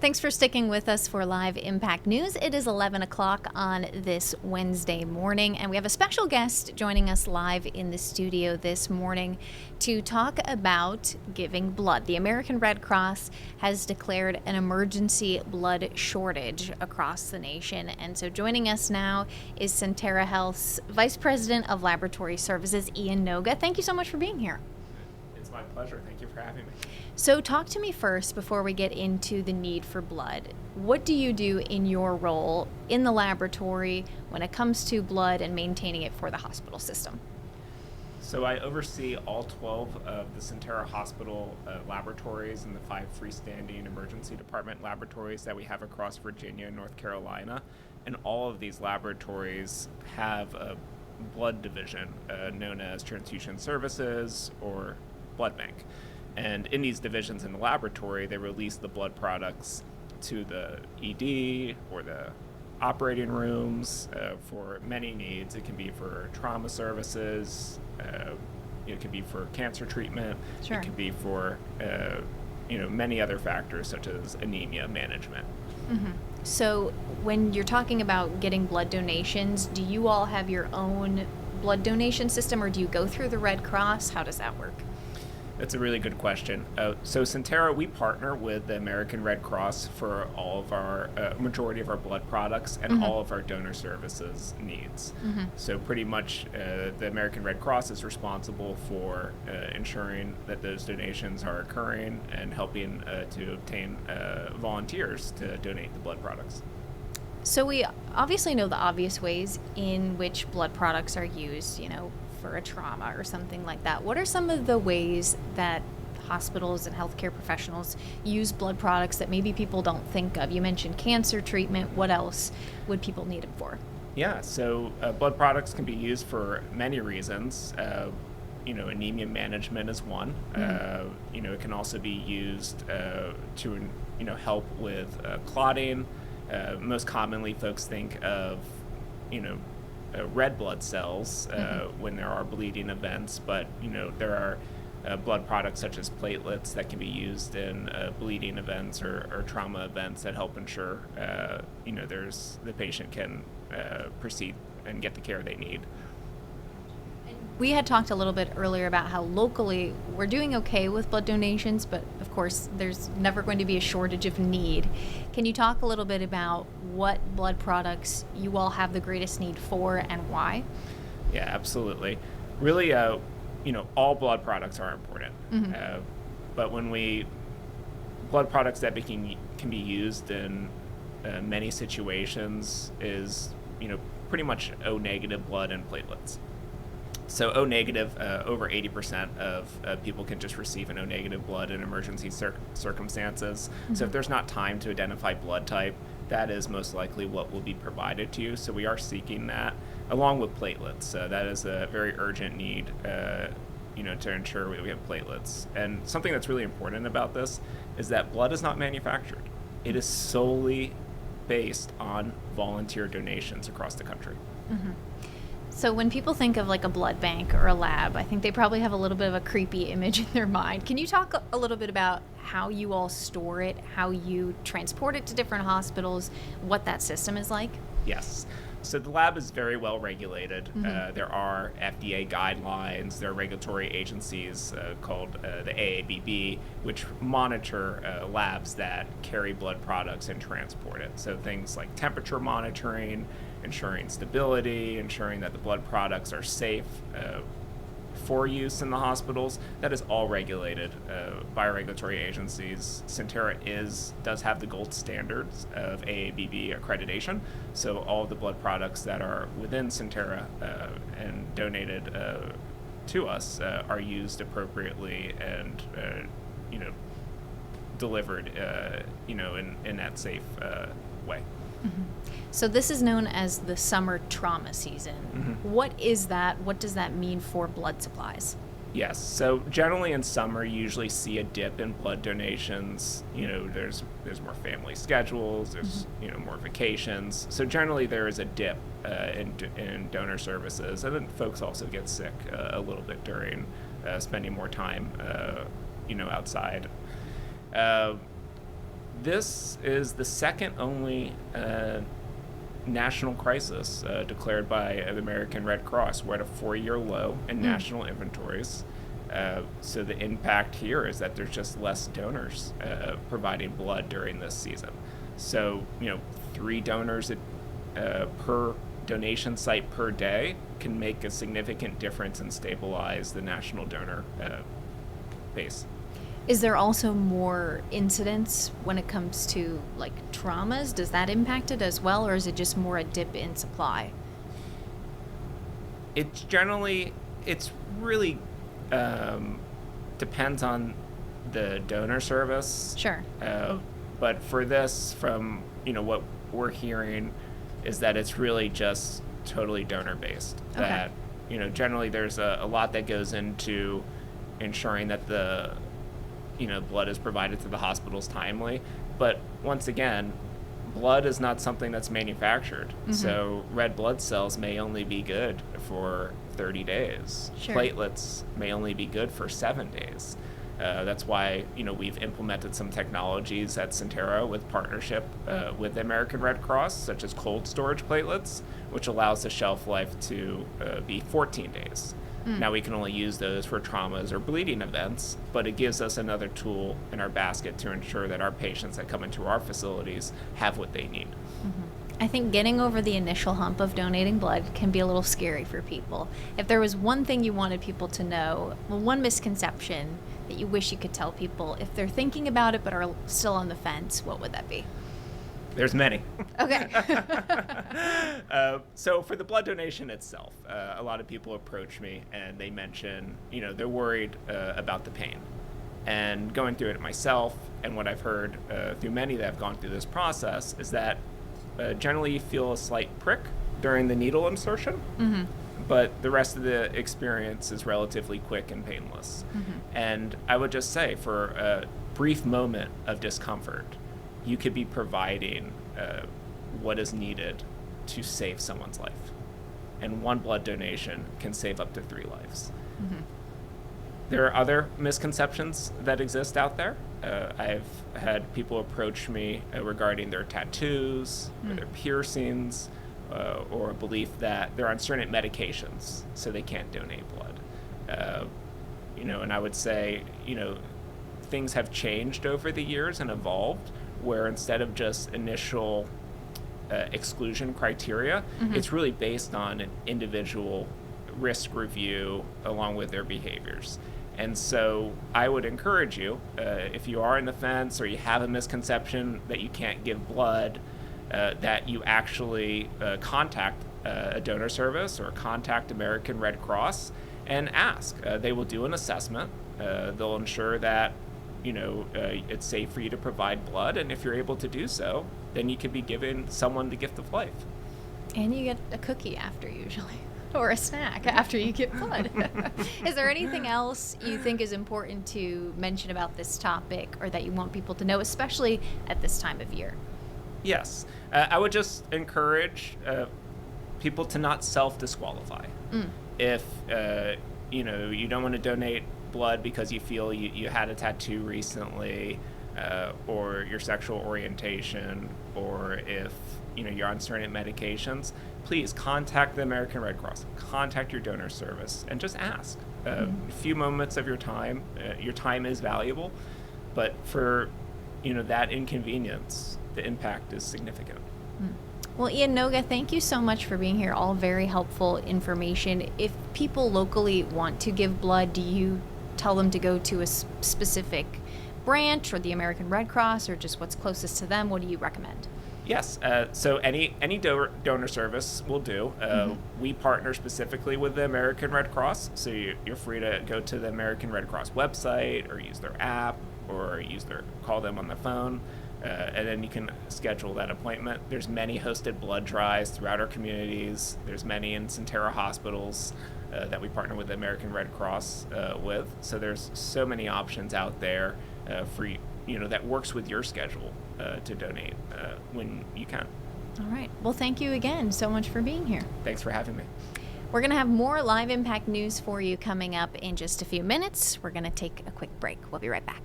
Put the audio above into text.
Thanks for sticking with us for Live Impact News. It is 11 o'clock on this Wednesday morning, and we have a special guest joining us live in the studio this morning to talk about giving blood. The American Red Cross has declared an emergency blood shortage across the nation, and so joining us now is Sentara Health's Vice President of Laboratory Services, Ian Noga. Thank you so much for being here. It's my pleasure. Thank you for having me. So talk to me first before we get into the need for blood. What do you do in your role in the laboratory when it comes to blood and maintaining it for the hospital system? So I oversee all 12 of the Sentara Hospital laboratories and the 5 freestanding emergency department laboratories that we have across Virginia and North Carolina. And all of these laboratories have a blood division known as transfusion services or blood bank. And in these divisions in the laboratory, they release the blood products to the ED or the operating rooms for many needs. It can be for trauma services, it can be for cancer treatment, Sure. It can be for many other factors such as anemia management. Mm-hmm. So when you're talking about getting blood donations, do you all have your own blood donation system, or do you go through the Red Cross? How does that work? That's a really good question. So Sentara, we partner with the American Red Cross for all of our majority of our blood products and all of our donor services needs. So pretty much the American Red Cross is responsible for ensuring that those donations are occurring and helping to obtain volunteers to donate the blood products. So we obviously know the obvious ways in which blood products are used, for a trauma or something like that. What are some of the ways that hospitals and healthcare professionals use blood products that maybe people don't think of? You mentioned cancer treatment. What else would people need them for? Yeah, so blood products can be used for many reasons. Anemia management is one. It can also be used to help with clotting. Most commonly, folks think of red blood cells when there are bleeding events, but there are blood products such as platelets that can be used in bleeding events or trauma events that help ensure the patient can proceed and get the care they need. We had talked a little bit earlier about how locally we're doing okay with blood donations, but of course there's never going to be a shortage of need. Can you talk a little bit about what blood products you all have the greatest need for and why? Yeah, absolutely. Really, all blood products are important. But blood products that can be used in many situations is, pretty much O negative blood and platelets. So O negative, over 80% of people can just receive an O negative blood in emergency circumstances. So if there's not time to identify blood type, that is most likely what will be provided to you. So we are seeking that, along with platelets. That is a very urgent need, to ensure we have platelets. And something that's really important about this is that blood is not manufactured. It is solely based on volunteer donations across the country. So when people think of like a blood bank or a lab, I think they probably have a little bit of a creepy image in their mind. Can you talk a little bit about how you all store it, how you transport it to different hospitals, what that system is like? Yes. So the lab is very well regulated. There are FDA guidelines. There are regulatory agencies called the AABB, which monitor labs that carry blood products and transport it. So things like temperature monitoring, ensuring stability, ensuring that the blood products are safe for use in the hospitals. That is all regulated by regulatory agencies. Sentara does have the gold standards of AABB accreditation, so all of the blood products that are within Sentara and donated to us are used appropriately and delivered in that safe way. So this is known as the summer trauma season. What is that? What does that mean for blood supplies? Yes. So generally in summer, you usually see a dip in blood donations. There's more family schedules. There's more vacations. So generally there is a dip in donor services, and then folks also get sick a little bit during spending more time outside. This is the second only national crisis declared by the American Red Cross. We're at a 4-year low in national inventories. So the impact here is that there's just less donors providing blood during this season. So, 3 donors per donation site per day can make a significant difference and stabilize the national donor base. Is there also more incidents when it comes to like traumas? Does that impact it as well, or is it just more a dip in supply? It's really depends on the donor service. Sure. But for this, from what we're hearing, is that it's really just totally donor based. Okay. That generally there's a lot that goes into ensuring that the blood is provided to the hospitals timely. But once again, blood is not something that's manufactured. Mm-hmm. So red blood cells may only be good for 30 days. Sure. Platelets may only be good for 7 days. That's why we've implemented some technologies at Sentara with partnership with the American Red Cross, such as cold storage platelets, which allows the shelf life to be 14 days. Now we can only use those for traumas or bleeding events, but it gives us another tool in our basket to ensure that our patients that come into our facilities have what they need. Mm-hmm. I think getting over the initial hump of donating blood can be a little scary for people. If there was one thing you wanted people to know, one misconception that you wish you could tell people if they're thinking about it but are still on the fence, what would that be? There's many. Okay. So for the blood donation itself, a lot of people approach me and they mention, they're worried about the pain. And going through it myself, and what I've heard through many that have gone through this process, is that generally you feel a slight prick during the needle insertion, mm-hmm. but the rest of the experience is relatively quick and painless. Mm-hmm. And I would just say, for a brief moment of discomfort, you could be providing what is needed to save someone's life. And one blood donation can save up to 3 lives. Mm-hmm. There are other misconceptions that exist out there. I've had people approach me regarding their tattoos, or their piercings, or a belief that they're on certain medications, so they can't donate blood. And I would say, things have changed over the years and evolved, where instead of just initial exclusion criteria, mm-hmm. it's really based on an individual risk review along with their behaviors. And so I would encourage you, if you are in the fence or you have a misconception that you can't give blood, that you actually contact a donor service or contact American Red Cross and ask. They will do an assessment. They'll ensure that it's safe for you to provide blood, and if you're able to do so, then you can be giving someone the gift of life. And you get a cookie after, usually, or a snack after you give blood. Is there anything else you think is important to mention about this topic, or that you want people to know, especially at this time of year? Yes. I would just encourage people to not self-disqualify. If you don't want to donate blood because you feel you had a tattoo recently, or your sexual orientation, or if you're on certain medications, please contact the American Red Cross, contact your donor service, and just ask. A few moments of your time is valuable, but for that inconvenience, the impact is significant. Well, Ian, Noga, thank you so much for being here. All very helpful information. If people locally want to give blood, do you tell them to go to a specific branch or the American Red Cross, or just what's closest to them? What do you recommend? Yes. So any donor service will do. We partner specifically with the American Red Cross, so you're free to go to the American Red Cross website or use their app or call them on the phone. And then you can schedule that appointment. There's many hosted blood drives throughout our communities. There's many in Sentara hospitals that we partner with the American Red Cross with. So there's so many options out there for that works with your schedule to donate when you can. All right. Well, thank you again so much for being here. Thanks for having me. We're going to have more Live Impact news for you coming up in just a few minutes. We're going to take a quick break. We'll be right back.